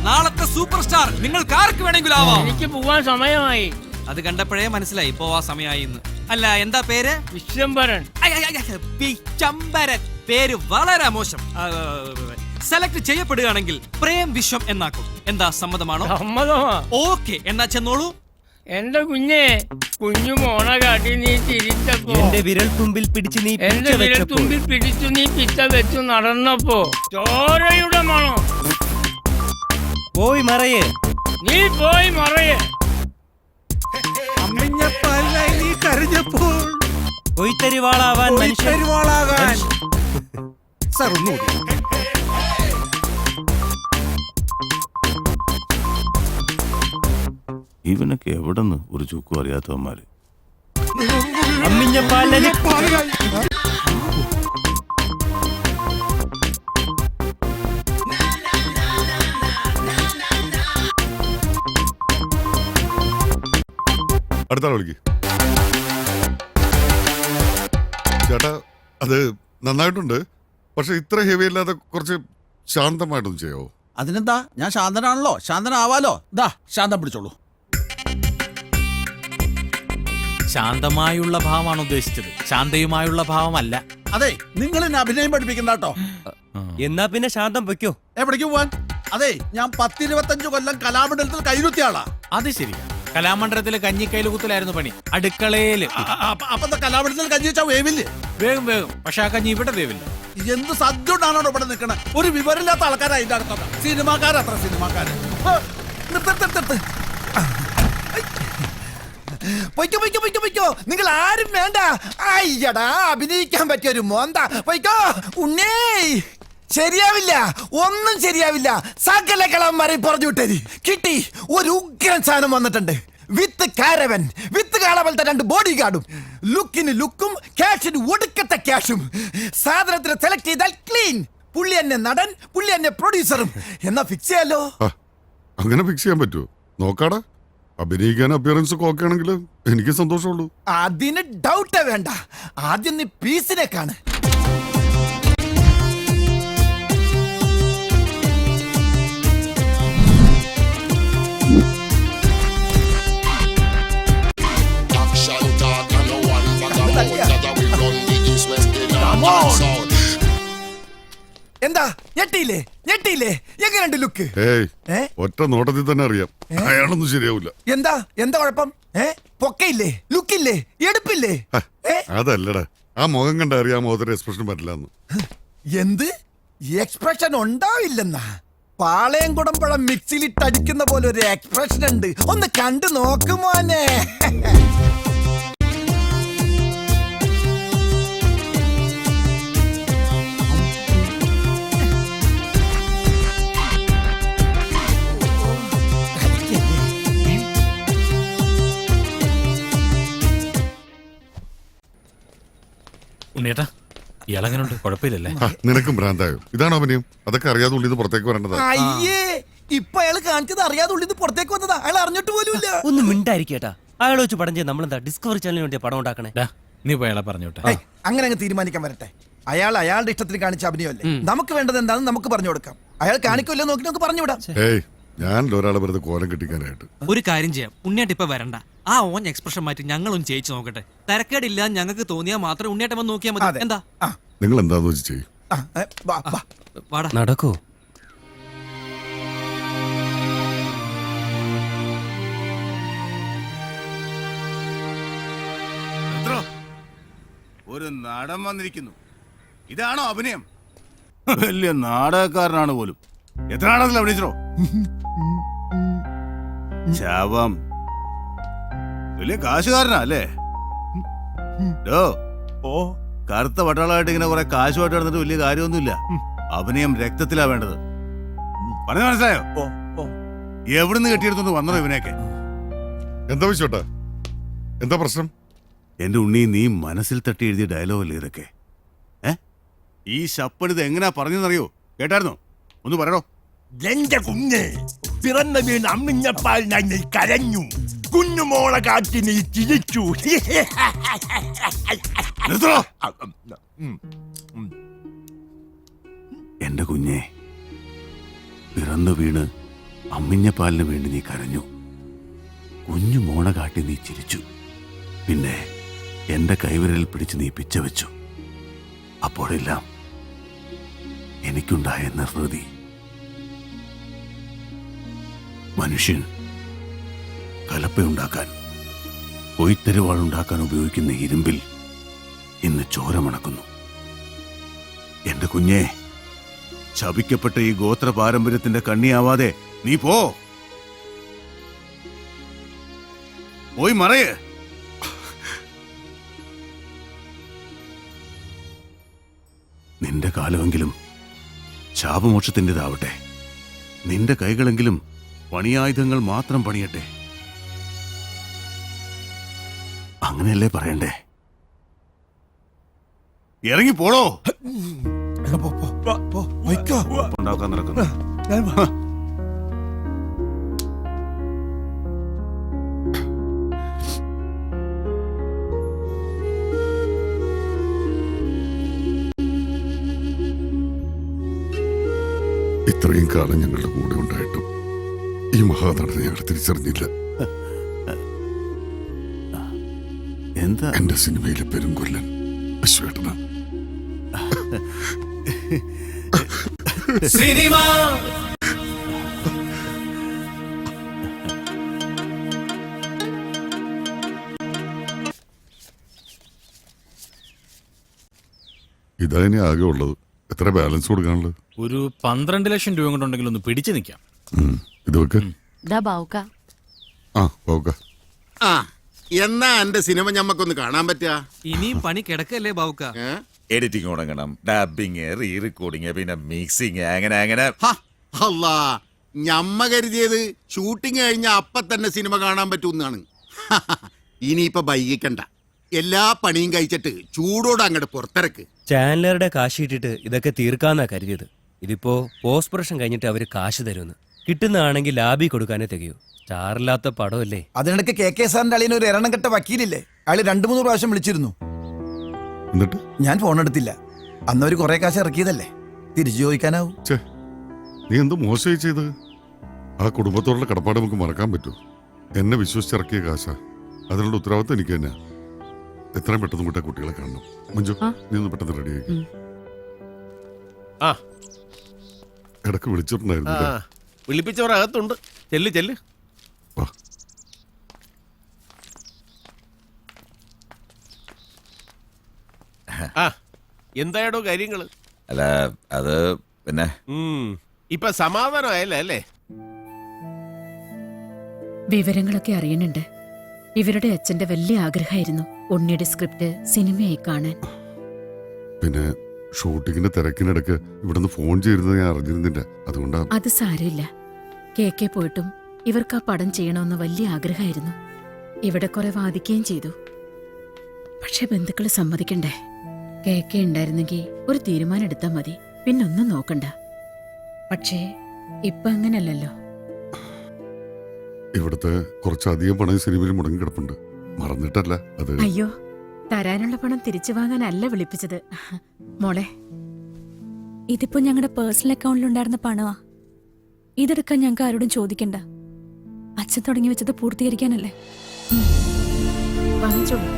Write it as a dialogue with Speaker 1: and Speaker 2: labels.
Speaker 1: നാളത്തെ super star നിങ്ങൾക്ക് ആർക്ക് വേണമെങ്കിലും ആവാം.
Speaker 2: എനിക്ക് പോവാൻ സമയമായി.
Speaker 1: അത് കണ്ടപ്പോഴേ മനസ്സിലായി പോവാ സമയമായി. അല്ല, എന്താ പേര്?
Speaker 2: വിശ്വംഭരൻ.
Speaker 1: വിശ്വംഭരൻ പേര് വളരെ മോശം. സെലക്ട് ചെയ്യപ്പെടുകയാണെങ്കിൽ പ്രേം വിശ്വം എന്നാക്കും. എന്താ, സമ്മതമാണോ?
Speaker 2: സമ്മതമാ.
Speaker 1: ഓക്കെ, എന്നാ ചെന്നോളൂ.
Speaker 2: എന്റെ കുഞ്ഞെ, കുഞ്ഞു മോണ കാട്ടി നീ തിരിച്ചപ്പോ,
Speaker 3: എന്റെ വിരൽ തുമ്പിൽ പിടിച്ച് നീ
Speaker 2: പിച്ച വെച്ചു നടന്നപ്പോ ചോരയുടെ മണോ.
Speaker 3: പോയി മറയേ,
Speaker 2: നീ പോയി മറയേ.
Speaker 4: നീ കരഞ്ഞപ്പോൾ
Speaker 3: കൊയ്ത്തരിവാളാവാൻ
Speaker 4: സാർ ഒന്നുകൂടി.
Speaker 5: ഇവനൊക്കെ എവിടെന്ന് ഒരു ചുക്കും അറിയാത്തവന്മാര്.
Speaker 6: അടുത്ത വിളിക്ക് ചേട്ടാ. അത് നന്നായിട്ടുണ്ട്, പക്ഷെ ഇത്ര ഹെവി അല്ലാതെ കുറച്ച് ശാന്തമായിട്ടൊന്നും ചെയ്യാവോ?
Speaker 4: അതിനെന്താ, ഞാൻ ശാന്തനാണല്ലോ, ശാന്തനാവാലോ. ദാ ശാന്തം പിടിച്ചോളൂ.
Speaker 7: ശാന്തമായുള്ള ഭാവമാണ് ഉദ്ദേശിച്ചത്, ശാന്തയുമായുള്ള ഭാവമല്ല.
Speaker 4: അതെ, നിങ്ങൾ എന്നെ അഭിനയം പഠിപ്പിക്കണ്ട കേട്ടോ.
Speaker 3: എന്നാ പിന്നെ ശാന്തം വെക്കോ.
Speaker 4: എവിടേക്ക് പോവാൻ? അതെ, ഞാൻ 10-25 കൊല്ലം കലാമണ്ഡലത്തിൽ കൈരുത്തിയ ആളാ.
Speaker 7: അത് ശരിയാ, കലാമണ്ഡലത്തില് കഞ്ഞിക്കൈല് കുത്തലായിരുന്നു പണി. അടുക്കളയില്
Speaker 4: അപ്പൊ കലാമണ്ഡലത്തിൽ കഞ്ഞി വെച്ചാൽ വേവില്ലേ?
Speaker 7: വേഗം വേഗം. പക്ഷെ ആ കഞ്ഞി ഇവിടെ വേവില്ല.
Speaker 4: എന്ത് സദ്യണ്ടാണോ ഇവിടെ നിൽക്കണേ? ഒരു വിവരമില്ലാത്ത ആൾക്കാരാ ഇതിന്റെ അടുത്തൊക്കെ. സിനിമാക്കാരത്ര സിനിമാക്കാര്.
Speaker 8: പൊയ്ക്കോ പൊയ്ക്കോ പൊയ്ക്കോ പൊയ്ക്കോ, നിങ്ങൾ ആരും വേണ്ട. അയ്യടാ, അഭിനയിക്കാൻ പറ്റിയൊരു മോന്ത. പൊയ്ക്കോ ഉണ്ണേ, ശരിയാവില്ല, ഒന്നും ശരിയാവില്ല. സകല കളവന്മാരെ പറഞ്ഞു വിട്ടേരി. കിട്ടി, ഒരു ഉഗ്രൻ സാധനം വന്നിട്ടുണ്ട്. വിത്ത് കാരവൻ, വിത്ത് കാളവലത്തെ 2 ബോഡി ഗാർഡും. ലുക്കിന് ലുക്കും, ക്യാഷിന് ഒടുക്കത്തെ ക്യാഷും. സാധനത്തിന് സെലക്ട് ചെയ്താൽ ക്ലീൻ. പുള്ളി എന്നെ നടൻ, പുള്ളി എന്നെ പ്രൊഡ്യൂസറും. എന്നാ ഫിക്സ് ചെയ്യാലോ?
Speaker 6: അങ്ങനെ ഫിക്സ് ചെയ്യാൻ പറ്റുമോ? നോക്കാടാ, അഭിനയിക്കാൻ അപ്പിയറൻസ് ഒക്കെ ഓക്കെ ആണെങ്കിൽ എനിക്ക് സന്തോഷമുള്ളൂ.
Speaker 8: അതിന് ഡൗട്ടേ വേണ്ട. ആദ്യം നീ പീസിനെ കാണ്. എന്താ, ഞെട്ടിയില്ലേ? ഞെട്ടിയില്ലേ? എങ്ങനെയുണ്ട് ലുക്ക്?
Speaker 6: ഒറ്റ നോട്ടത്തിൽ തന്നെ അറിയാം അയാളൊന്നും ശരിയാവില്ല.
Speaker 8: എന്താ എന്താ കുഴപ്പം? പൊക്കയില്ലേ? ലുക്കില്ലേ? എടുപ്പില്ലേ?
Speaker 6: അതല്ലടാ, ആ മുഖം കണ്ട അറിയാം മുഖത്തിന്റെ എക്സ്പ്രഷൻ പറ്റില്ലെന്ന്.
Speaker 8: എന്ത് എക്സ്പ്രഷൻ ഉണ്ടാവില്ലെന്നാ? പാളയം കുടമ്പഴം മിക്സിയിലിട്ട് അടിക്കുന്ന പോലെ ഒരു എക്സ്പ്രഷൻ ഉണ്ട്. ഒന്ന് കണ്ടു നോക്കുമോനെ.
Speaker 7: ഉണ്ണിയേട്ടാ, ഇയാളെങ്ങനുണ്ട്? കുഴപ്പമില്ലല്ലേ?
Speaker 6: നിനക്കും ഭ്രാന്തായോ? ഇതാണ് അഭിനയം. അതൊക്കെ അറിയാതെ ഉള്ളിന്ന് പുറത്തേക്ക് വരേണ്ടതാ.
Speaker 8: അയ്യേ, ഇപ്പൊ അയാൾ കാണിച്ചത് അറിയാതെ ഉള്ളിന്ന് പുറത്തേക്ക് വന്നതാ. അയാൾ അറിഞ്ഞിട്ട് പോലുമില്ല.
Speaker 3: ഒന്ന് മിണ്ടായിരിക്കേട്ടാ. അയാളെ വെച്ച് പടം ചെയ്ത് നമ്മളെന്താ ഡിസ്കവറി ചാനലിന് വേണ്ടിയാ പടം ഉണ്ടാക്കണേ?
Speaker 7: നീ പോയി അയാളെ പറഞ്ഞോട്ടെ.
Speaker 8: അങ്ങനെ അങ്ങ് തീരുമാനിക്കാൻ വരട്ടെ. അയാൾ അയാളുടെ ഇഷ്ടത്തിന് കാണിച്ച അഭിനയമല്ലേ. നമുക്ക് വേണ്ടത് എന്താണെന്ന് നമുക്ക് പറഞ്ഞു കൊടുക്കാം. അയാൾ കാണിക്കില്ലോ നോക്കി നമുക്ക് പറഞ്ഞുവിടാം.
Speaker 6: ഞാൻ ഒരാളെ വെറുതെ കോലം കെട്ടിക്കാനായിട്ട്.
Speaker 1: ഒരു കാര്യം ചെയ്യാം, ഉണ്ണിയേട്ട ഇപ്പൊ വരണ്ട. ആ ഓൻ എക്സ്പ്രഷൻ മാറ്റി ഞങ്ങളൊന്ന് ചെയ്യിച്ചു നോക്കട്ടെ. തരക്കേടില്ല, ഞങ്ങൾക്ക് തോന്നിയാൽ മാത്രം ഉണ്ണിയേട്ടൻ വന്ന് നോക്കിയാൽ മതി. എന്താ?
Speaker 6: നിങ്ങൾ എന്താന്ന് വെച്ച് ചെയ്യും.
Speaker 3: നടക്കൂ.
Speaker 5: ഒരു നടൻ വന്നിരിക്കുന്നു. ഇതാണോ അഭിനയം? വലിയ നാടകക്കാരനാണ് പോലും. എത്ര നാടകത്തിൽ അഭിനയിച്ചോ? ശാപം. വലിയ കാശുകാരനാ അല്ലേ? കറുത്ത പട്ടാളമായിട്ട് ഇങ്ങനെ കുറെ കാശുമായിട്ട് നടന്നിട്ട് വലിയ കാര്യമൊന്നുമില്ല. അഭിനയം രക്തത്തിലാ വേണ്ടത്. പറഞ്ഞു മനസ്സിലായോ? എവിടുന്ന് കെട്ടിയെടുത്തോണ്ട് വന്നോ ഇവനെയൊക്കെ?
Speaker 6: എന്താ വിശ്വട്ടാ, എന്താ പ്രശ്നം?
Speaker 5: എന്റെ ഉണ്ണി, നീ മനസ്സിൽ തട്ടി എഴുതിയ ഡയലോഗല്ലേ ഇതൊക്കെ? ഈ ശപ്പണിത് എങ്ങനെയാ പറഞ്ഞെന്നറിയോ? കേട്ടായിരുന്നോ? ഒന്ന് പറയണോ?
Speaker 8: എന്റെ കുഞ്ഞ് പിറന്ന വീണ് അമ്മിഞ്ഞപ്പാൽ ഞാൻ കരഞ്ഞു. കുഞ്ഞുമോളെ കാട്ടി നീ ചിരിച്ചു.
Speaker 5: എന്റെ കുഞ്ഞെ, പിറന്നു വീണ് അമ്മിഞ്ഞപ്പാലിന് വേണ്ടി നീ കരഞ്ഞു. കുഞ്ഞു മോണ കാട്ടി നീ ചിരിച്ചു. പിന്നെ എന്റെ കൈവിരലിൽ പിടിച്ച് നീ പിച്ച വെച്ചു. അപ്പോഴെല്ലാം എനിക്കുണ്ടായ നിർവൃതി. മനുഷ്യൻ കലപ്പയുണ്ടാക്കാൻ, കൊയ്ത്തരുവാളുണ്ടാക്കാൻ ഉപയോഗിക്കുന്ന ഇരുമ്പിൽ ഇന്ന് ചോര മണക്കുന്നു. എന്റെ കുഞ്ഞെ, ശപിക്കപ്പെട്ട ഈ ഗോത്ര പാരമ്പര്യത്തിന്റെ കണ്ണിയാവാതെ നീ പോയി മറയേ. നിന്റെ കാലമെങ്കിലും ശാപമോക്ഷത്തിൻ്റെതാവട്ടെ. നിന്റെ കൈകളെങ്കിലും പണിയായുധങ്ങൾ മാത്രം പണിയട്ടെ. അങ്ങനെയല്ലേ പറയണ്ടേ? ഇറങ്ങിപ്പോടോ. ഉണ്ടാക്കാൻ നടക്കുന്നു.
Speaker 6: ഇത്രയും കാലം ഞങ്ങളുടെ കൂടെ ഉണ്ടായിട്ടും ഈ മഹാനടനെ ഞങ്ങൾ തിരിച്ചറിഞ്ഞില്ല.
Speaker 5: എന്താ
Speaker 6: എന്റെ സിനിമയിലെ പെരുങ്കൊല്ലൻ അശ്വേട്ടന. ഇതാ ഇനി ആകെ ഉള്ളത്. എത്ര ബാലൻസ് കൊടുക്കാനുള്ളത്?
Speaker 7: ഒരു 12 ലക്ഷം രൂപ കൊണ്ടുണ്ടെങ്കിൽ ഒന്ന് പിടിച്ചു നിൽക്കാം.
Speaker 6: ഇത് വെക്ക്. പോക.
Speaker 9: ആ എന്നാ എന്റെ സിനിമ ഞമ്മക്കൊന്ന് കാണാൻ പറ്റുക?
Speaker 1: ഇനിയും പണി കിടക്കല്ലേ ബാവുക്ക?
Speaker 10: എഡിറ്റിംഗ് തുടങ്ങണം, ഡബിങ്, റീ റെക്കോർഡിങ്, പിന്നെ മിക്സിങ്, അങ്ങനെ അങ്ങനെ.
Speaker 9: അല്ലാ, ഞമ്മ കരുതിയത് ഷൂട്ടിംഗ് കഴിഞ്ഞ അപ്പൊ തന്നെ സിനിമ കാണാൻ പറ്റൂന്നാണ്. ഇനിയിപ്പൊ വൈകിക്കണ്ട, എല്ലാ പണിയും കഴിച്ചിട്ട് ചൂടോടെ അങ്ങോട്ട് പുറത്തിറക്ക്.
Speaker 3: ചാനലറുടെ കാശ് ഇട്ടിട്ട് ഇതൊക്കെ തീർക്കാന്നാ കരുതിയത്. ഇതിപ്പോ പോസ്റ്റ് പ്രൊഡക്ഷൻ കഴിഞ്ഞിട്ട് അവര് കാശ് തരുമെന്ന്. കിട്ടുന്നതാണെങ്കിൽ ലാബി കൊടുക്കാനേ തികയൂ. സ്റ്റാറില്ലാത്ത പടമല്ലേ.
Speaker 8: അതിനിടയ്ക്ക് കെ സാറിന്റെ അളിയന് ഒരു എണ്ണം കെട്ട വക്കീലില്ലേ, അയാൾ 2-3 പ്രാവശ്യം വിളിച്ചിരുന്നു.
Speaker 6: എന്നിട്ട്
Speaker 8: ഞാൻ ഫോൺ എടുത്തില്ല. അന്ന് അവര് കുറെ കാശ് ഇറക്കിയതല്ലേ, തിരിച്ചു ചോദിക്കാനാവും.
Speaker 6: നീ എന്ത് മോശമായി ചെയ്ത്? ആ കുടുംബത്തോടുള്ള കടപ്പാട് നമുക്ക് മറക്കാൻ പറ്റുമോ? എന്നെ വിശ്വസിച്ചിറക്കിയ കാശാ, അതിനുള്ള ഉത്തരവാദിത്വം എനിക്ക് തന്നെ. എത്രയും പെട്ടെന്ന് കൂട്ടാ കുട്ടികളെ കാണണം. മഞ്ജു, നീ ഒന്ന് പെട്ടെന്ന് റെഡിയായി. ഇടക്ക് വിളിച്ചിട്ടുണ്ടായിരുന്നു.
Speaker 10: വിളിപ്പിച്ചവരകത്തുണ്ട്. ചെല്ല് ചെല്ല്.
Speaker 9: എന്തായടോ കാര്യങ്ങള്?
Speaker 10: അല്ല, അത് പിന്നെ
Speaker 9: ഇപ്പൊ സമാധാനമായല്ലേ അല്ലേ?
Speaker 11: വിവരങ്ങളൊക്കെ അറിയണുണ്ട്. ഇവരുടെ അച്ഛന്റെ വലിയ ആഗ്രഹമായിരുന്നു ഉണ്ണിയുടെ സ്ക്രിപ്റ്റ് സിനിമയായി കാണാൻ.
Speaker 6: പിന്നെ ഷൂട്ടിങ്ങിന്റെ തിരക്കിനിടക്ക് ഇവിടുന്ന് ഫോൺ ചെയ്യുന്നത് ഞാൻ അറിഞ്ഞിരുന്നില്ല. അതുകൊണ്ടാ.
Speaker 11: അത് സാരമില്ല. കെ പോയിട്ടും ഇവർക്ക് ആ പടം ചെയ്യണമെന്ന് വലിയ ആഗ്രഹമായിരുന്നു. ഇവിടെ കുറെ വാദിക്കുകയും ചെയ്തു. പക്ഷെ ബന്ധുക്കള് സമ്മതിക്കണ്ടേ? കെ ഉണ്ടായിരുന്നെങ്കിൽ ഒരു തീരുമാനം എടുത്താൽ മതി, പിന്നൊന്നും നോക്കണ്ട. പക്ഷേ ഇപ്പൊ അങ്ങനല്ലല്ലോ.
Speaker 6: ഇവിടുത്തെ കുറച്ചധികം പണം സിനിമയിൽ മുടങ്ങി കിടപ്പുണ്ട്. മറന്നിട്ടല്ല അത്.
Speaker 11: അയ്യോ, തരാനുള്ള പണം തിരിച്ചു വാങ്ങാനല്ല വിളിപ്പിച്ചത് മോളെ.
Speaker 12: ഇതിപ്പോ ഞങ്ങളുടെ പേഴ്സണൽ അക്കൗണ്ടിലുണ്ടായിരുന്ന പണമാ. ഇതെടുക്കാൻ ഞങ്ങൾക്ക് ആരോടും ചോദിക്കണ്ട. അച്ഛൻ തുടങ്ങി വെച്ചത് പൂർത്തീകരിക്കാനല്ലേ.
Speaker 11: വാങ്ങിച്ചോളൂ.